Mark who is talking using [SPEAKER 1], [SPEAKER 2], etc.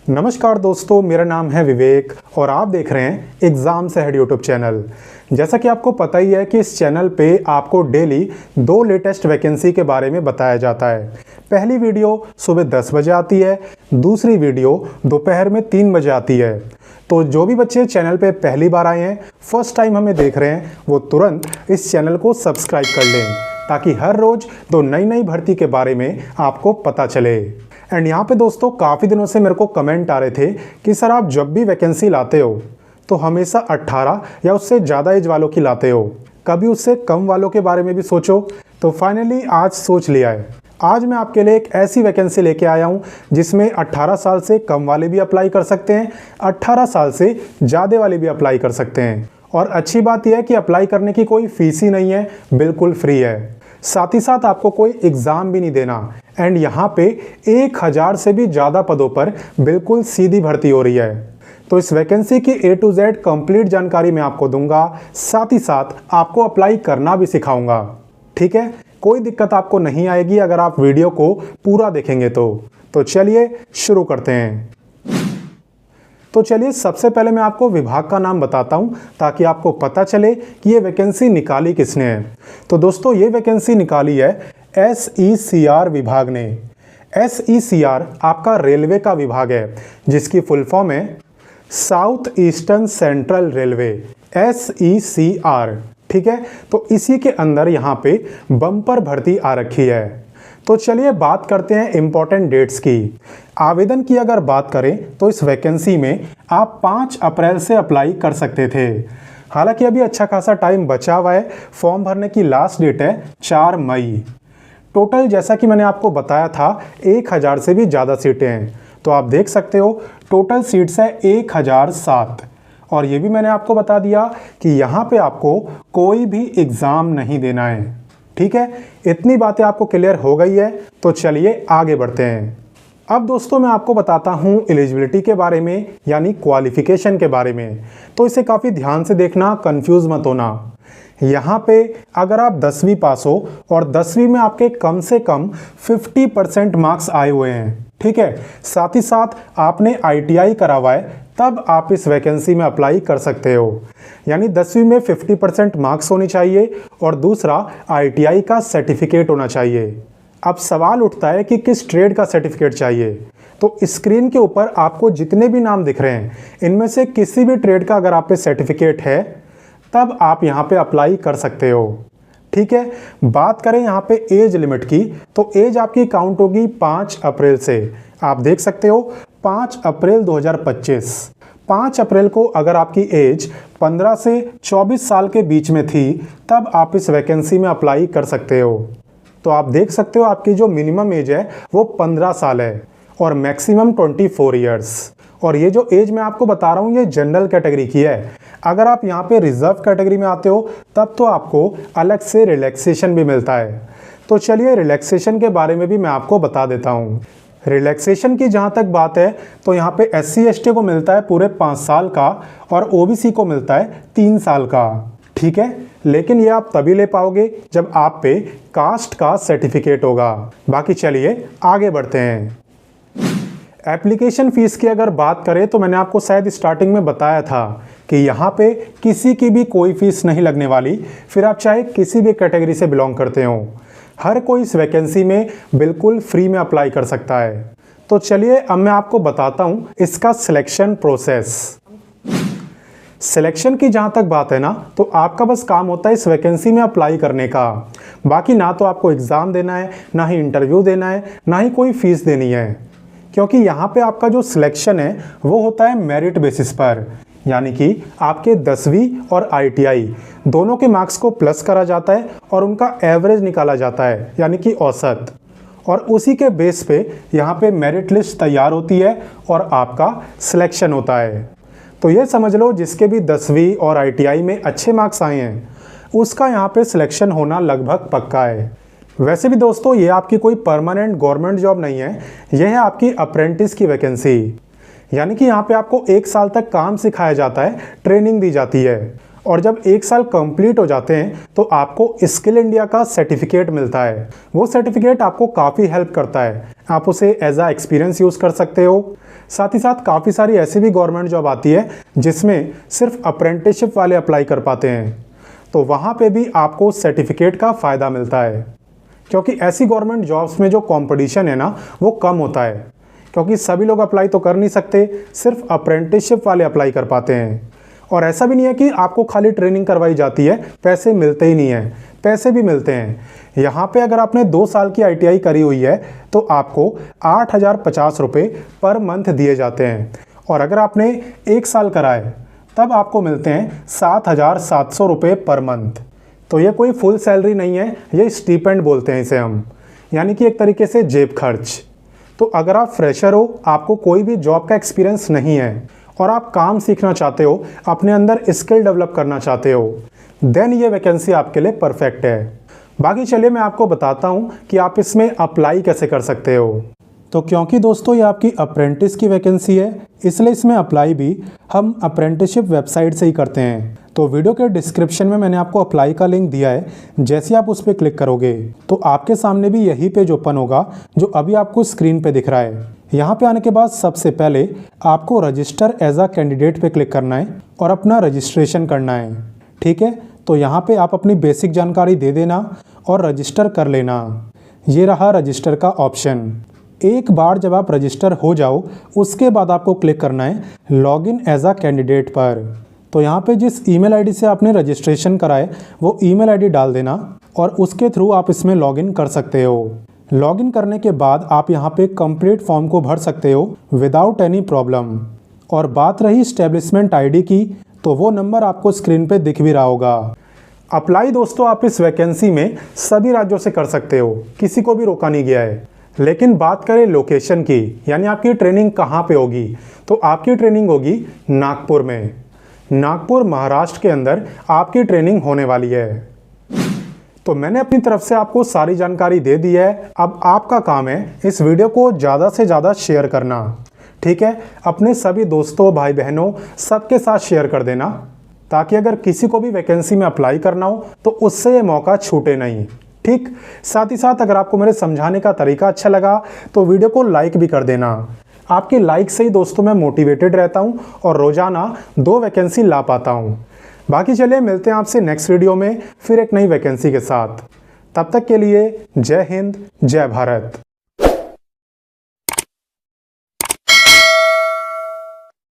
[SPEAKER 1] नमस्कार दोस्तों, मेरा नाम है विवेक और आप देख रहे हैं एग्ज़ाम से हेड यूट्यूब चैनल। जैसा कि आपको पता ही है कि इस चैनल पे आपको डेली 2 लेटेस्ट वैकेंसी के बारे में बताया जाता है। पहली वीडियो सुबह 10 बजे आती है, दूसरी वीडियो दोपहर में 3 बजे आती है। तो जो भी बच्चे चैनल पे पहली बार आए हैं, फर्स्ट टाइम हमें देख रहे हैं, वो तुरंत इस चैनल को सब्सक्राइब कर लें ताकि हर रोज़ 2 नई भर्ती के बारे में आपको पता चले। एंड यहाँ पे दोस्तों काफ़ी दिनों से मेरे को कमेंट आ रहे थे कि सर आप जब भी वैकेंसी लाते हो तो हमेशा 18 या उससे ज़्यादा एज वालों की लाते हो, कभी उससे कम वालों के बारे में भी सोचो। तो फाइनली आज सोच लिया है। आज मैं आपके लिए एक ऐसी वैकेंसी लेके आया हूँ जिसमें 18 साल से कम वाले भी अप्लाई कर सकते हैं, 18 साल से ज़्यादा वाले भी अप्लाई कर सकते हैं। और अच्छी बात यह है कि अप्लाई करने की कोई फीस ही नहीं है, बिल्कुल फ्री है। साथ ही साथ आपको कोई एग्ज़ाम भी नहीं देना। एंड यहाँ पे 1000 से भी ज़्यादा पदों पर बिल्कुल सीधी भर्ती हो रही है। तो इस वैकेंसी की A to Z कंप्लीट जानकारी मैं आपको दूंगा, साथ ही साथ आपको अप्लाई करना भी सिखाऊंगा। ठीक है, कोई दिक्कत आपको नहीं आएगी अगर आप वीडियो को पूरा देखेंगे तो चलिए शुरू करते हैं। तो चलिए सबसे पहले मैं आपको विभाग का नाम बताता हूं ताकि आपको पता चले कि ये वैकेंसी निकाली किसने है। तो दोस्तों ये वैकेंसी निकाली है SECR विभाग ने। SECR आपका रेलवे का विभाग है जिसकी फुल फॉर्म है south eastern central railway, SECR। ठीक है, तो इसी के अंदर यहाँ पे बम्पर भर्ती आ रखी है। तो चलिए बात करते हैं इम्पॉर्टेंट डेट्स की। आवेदन की अगर बात करें तो इस वैकेंसी में आप 5 अप्रैल से अप्लाई कर सकते थे। हालांकि अभी अच्छा खासा टाइम बचा हुआ है। फॉर्म भरने की लास्ट डेट है 4 मई। टोटल जैसा कि मैंने आपको बताया था 1000 से भी ज़्यादा सीटें हैं। तो आप देख सकते हो टोटल सीट्स है 1007। और ये भी मैंने आपको बता दिया कि यहाँ पे आपको कोई भी एग्ज़ाम नहीं देना है। ठीक है, इतनी बातें आपको क्लियर हो गई है। तो चलिए आगे बढ़ते हैं। अब दोस्तों मैं आपको बताता हूँ एलिजिबिलिटी के बारे में, यानी क्वालिफिकेशन के बारे में। तो इसे काफ़ी ध्यान से देखना, कंफ्यूज मत होना। यहाँ पे अगर आप 10वीं पास हो और 10वीं में आपके कम से कम 50% मार्क्स आए हुए हैं, ठीक है, साथ ही साथ आपने ITI करा हुआ है, तब आप इस वैकेंसी में अप्लाई कर सकते हो। यानी 10वीं में 50% मार्क्स होनी चाहिए और दूसरा ITI का सर्टिफिकेट होना चाहिए। अब सवाल उठता है कि किस ट्रेड का सर्टिफिकेट चाहिए। तो स्क्रीन के ऊपर आपको जितने भी नाम दिख रहे हैं इनमें से किसी भी ट्रेड का अगर आप पे सर्टिफिकेट है तब आप यहाँ पे अप्लाई कर सकते हो। ठीक है, बात करें यहाँ पे एज लिमिट की, तो एज आपकी काउंट होगी 5 अप्रैल से। आप देख सकते हो 5 अप्रैल 2025। 5 अप्रैल को अगर आपकी एज 15 से 24 साल के बीच में थी तब आप इस वैकेंसी में अप्लाई कर सकते हो। तो आप देख सकते हो आपकी जो मिनिमम एज है वो 15 साल है और मैक्सिमम 24 ईयर्स। और ये जो एज मैं आपको बता रहा हूँ ये जनरल कैटेगरी की है। अगर आप यहाँ पे रिजर्व कैटेगरी में आते हो तब तो आपको अलग से रिलैक्सेशन भी मिलता है। तो चलिए रिलैक्सेशन के बारे में भी मैं आपको बता देता हूँ। रिलैक्सेशन की जहाँ तक बात है तो यहाँ पे SC ST को मिलता है पूरे 5 साल का और OBC को मिलता है 3 साल का। ठीक है, लेकिन ये आप तभी ले पाओगे जब आप पे कास्ट का सर्टिफिकेट होगा। बाकी चलिए आगे बढ़ते हैं। एप्लीकेशन फ़ीस की अगर बात करें तो मैंने आपको शायद स्टार्टिंग में बताया था कि यहाँ पे किसी की भी कोई फ़ीस नहीं लगने वाली, फिर आप चाहे किसी भी कैटेगरी से बिलोंग करते हो। हर कोई इस वैकेंसी में बिल्कुल फ्री में अप्लाई कर सकता है। तो चलिए अब मैं आपको बताता हूँ इसका सिलेक्शन प्रोसेस। सिलेक्शन की जहाँ तक बात है ना, तो आपका बस काम होता है इस वैकेंसी में अप्लाई करने का। बाकी ना तो आपको एग्ज़ाम देना है, ना ही इंटरव्यू देना है, ना ही कोई फ़ीस देनी है। क्योंकि यहाँ पे आपका जो सिलेक्शन है वो होता है मेरिट बेसिस पर, यानी कि आपके 10वीं और ITI दोनों के मार्क्स को प्लस करा जाता है और उनका एवरेज निकाला जाता है, यानी कि औसत। और उसी के बेस पे यहाँ पे मेरिट लिस्ट तैयार होती है और आपका सिलेक्शन होता है। तो ये समझ लो जिसके भी 10वीं और ITI में अच्छे मार्क्स आए हैं उसका यहाँ पे सिलेक्शन होना लगभग पक्का है। वैसे भी दोस्तों ये आपकी कोई परमानेंट गवर्नमेंट जॉब नहीं है, यह है आपकी अप्रेंटिस की वैकेंसी। यानी कि यहाँ पे आपको 1 साल तक काम सिखाया जाता है, ट्रेनिंग दी जाती है और जब 1 साल कंप्लीट हो जाते हैं तो आपको स्किल इंडिया का सर्टिफिकेट मिलता है। वो सर्टिफिकेट आपको काफ़ी हेल्प करता है, आप उसे एज अ एक्सपीरियंस यूज़ कर सकते हो। साथ ही साथ काफ़ी सारी ऐसी भी गवर्नमेंट जॉब आती है जिसमें सिर्फ अप्रेंटिसशिप वाले अप्लाई कर पाते हैं, तो वहाँ पे भी आपको सर्टिफिकेट का फ़ायदा मिलता है। क्योंकि ऐसी गवर्नमेंट जॉब्स में जो कंपटीशन है ना वो कम होता है, क्योंकि सभी लोग अप्लाई तो कर नहीं सकते, सिर्फ अप्रेंटिसशिप वाले अप्लाई कर पाते हैं। और ऐसा भी नहीं है कि आपको खाली ट्रेनिंग करवाई जाती है, पैसे मिलते ही नहीं हैं, पैसे भी मिलते हैं। यहाँ पे अगर आपने 2 साल की ITI करी हुई है तो आपको 8,050 रुपये पर मंथ दिए जाते हैं, और अगर आपने 1 साल करा है तब आपको मिलते हैं 7,700 रुपये पर मंथ। तो ये कोई फुल सैलरी नहीं है, ये स्टीपेंड बोलते हैं इसे हम, यानी कि एक तरीके से जेब खर्च। तो अगर आप फ्रेशर हो, आपको कोई भी जॉब का एक्सपीरियंस नहीं है और आप काम सीखना चाहते हो, अपने अंदर स्किल डेवलप करना चाहते हो, देन ये वैकेंसी आपके लिए परफेक्ट है। बाकी चलिए मैं आपको बताता हूँ कि आप इसमें अप्लाई कैसे कर सकते हो। तो क्योंकि दोस्तों ये आपकी अप्रेंटिस की वैकेंसी है, इसलिए इसमें अप्लाई भी हम अप्रेंटिसशिप वेबसाइट से ही करते हैं। तो वीडियो के डिस्क्रिप्शन में मैंने आपको अप्लाई का लिंक दिया है, जैसे ही आप उस पर क्लिक करोगे तो आपके सामने भी यही पेज ओपन होगा जो अभी आपको स्क्रीन पे दिख रहा है। यहाँ पे आने के बाद सबसे पहले आपको रजिस्टर एज अ कैंडिडेट पे क्लिक करना है और अपना रजिस्ट्रेशन करना है। ठीक है, तो यहाँ पे आप अपनी बेसिक जानकारी दे देना और रजिस्टर कर लेना। ये रहा रजिस्टर का ऑप्शन। एक बार जब आप रजिस्टर हो जाओ उसके बाद आपको क्लिक करना है लॉगिन एज अ कैंडिडेट पर। तो यहाँ पे जिस ईमेल आईडी से आपने रजिस्ट्रेशन कराए वो ईमेल आईडी डाल देना और उसके थ्रू आप इसमें लॉगिन कर सकते हो। लॉगिन करने के बाद आप यहाँ पे कंप्लीट फॉर्म को भर सकते हो विदाउट एनी प्रॉब्लम। और बात रही एस्टेब्लिशमेंट आईडी की, तो वो नंबर आपको स्क्रीन पे दिख भी रहा होगा। अप्लाई दोस्तों आप इस वैकेंसी में सभी राज्यों से कर सकते हो, किसी को भी रोका नहीं गया है। लेकिन बात करें लोकेशन की, यानी आपकी ट्रेनिंग कहाँ पे होगी, तो आपकी ट्रेनिंग होगी नागपुर में। नागपुर महाराष्ट्र के अंदर आपकी ट्रेनिंग होने वाली है। तो मैंने अपनी तरफ से आपको सारी जानकारी दे दी है। अब आपका काम है इस वीडियो को ज़्यादा से ज़्यादा शेयर करना। ठीक है, अपने सभी दोस्तों भाई बहनों सबके साथ शेयर कर देना, ताकि अगर किसी को भी वैकेंसी में अप्लाई करना हो तो उससे ये मौका छूटे नहीं। ठीक, साथ ही साथ अगर आपको मेरे समझाने का तरीका अच्छा लगा तो वीडियो को लाइक भी कर देना। आपके लाइक से ही दोस्तों मैं मोटिवेटेड रहता हूँ और रोजाना 2 वैकेंसी ला पाता हूँ। बाकी चलिए मिलते हैं आपसे नेक्स्ट वीडियो में फिर एक नई वैकेंसी के साथ। तब तक के लिए जय हिंद, जय भारत।